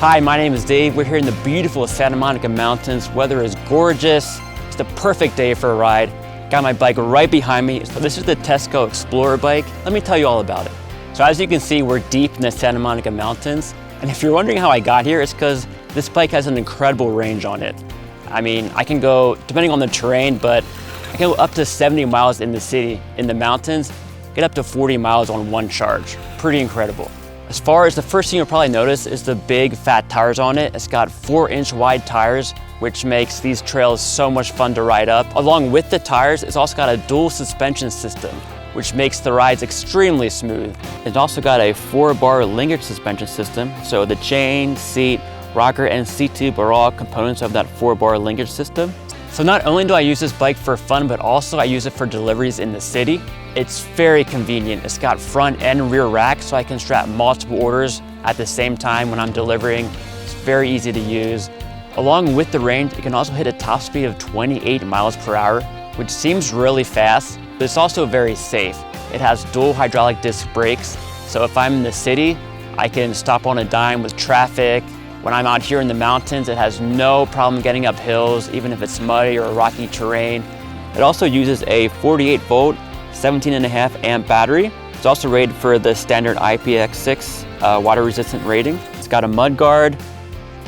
Hi, my name is Dave. We're here in the beautiful Santa Monica Mountains. Weather is gorgeous. It's the perfect day for a ride. Got my bike right behind me. So this is the Tesgo Explorer bike. Let me tell you all about it. So as you can see, we're deep in the Santa Monica Mountains. And if you're wondering how I got here, it's because this bike has an incredible range on it. I mean, I can go, depending on the terrain, but I can go up to 70 miles in the city. In the mountains, get up to 40 miles on one charge. Pretty incredible. As far as the first thing you'll probably notice is the big fat tires on it. It's got 4-inch wide tires, which makes these trails so much fun to ride up. Along with the tires, it's also got a dual suspension system, which makes the rides extremely smooth. It's also got a 4-bar linkage suspension system, so the chain, seat, rocker, and seat tube are all components of that 4-bar linkage system. So not only do I use this bike for fun, but also I use it for deliveries in the city. It's very convenient. It's got front and rear racks, so I can strap multiple orders at the same time when I'm delivering. It's very easy to use. Along with the range, it can also hit a top speed of 28 miles per hour, which seems really fast, but it's also very safe. It has dual hydraulic disc brakes, so if I'm in the city, I can stop on a dime with traffic. When I'm out here in the mountains, it has no problem getting up hills, even if it's muddy or rocky terrain. It also uses a 48-volt, 17.5 amp battery. It's also rated for the standard IPX6 water-resistant rating. It's got a mud guard.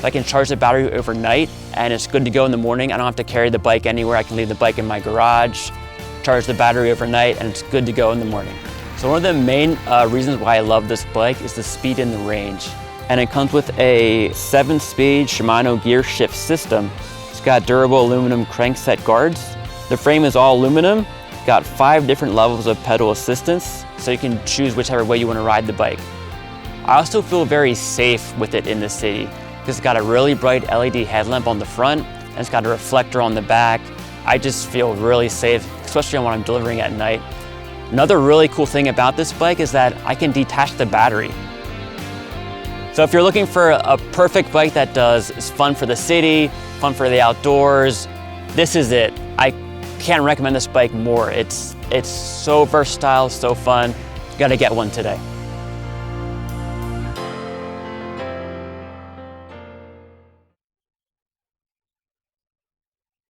I can charge the battery overnight, and it's good to go in the morning. I don't have to carry the bike anywhere. I can leave the bike in my garage, charge the battery overnight, and it's good to go in the morning. So one of the main reasons why I love this bike is the speed and the range. And it comes with a 7-speed Shimano gear shift system. It's got durable aluminum crankset guards. The frame is all aluminum. Got 5 different levels of pedal assistance, so you can choose whichever way you want to ride the bike. I also feel very safe with it in the city because it's got a really bright LED headlamp on the front and it's got a reflector on the back. I just feel really safe, especially when I'm delivering at night. Another really cool thing about this bike is that I can detach the battery. So if you're looking for a perfect bike that is fun for the city, fun for the outdoors, this is it. I can't recommend this bike more. It's so versatile, so fun. You gotta get one today.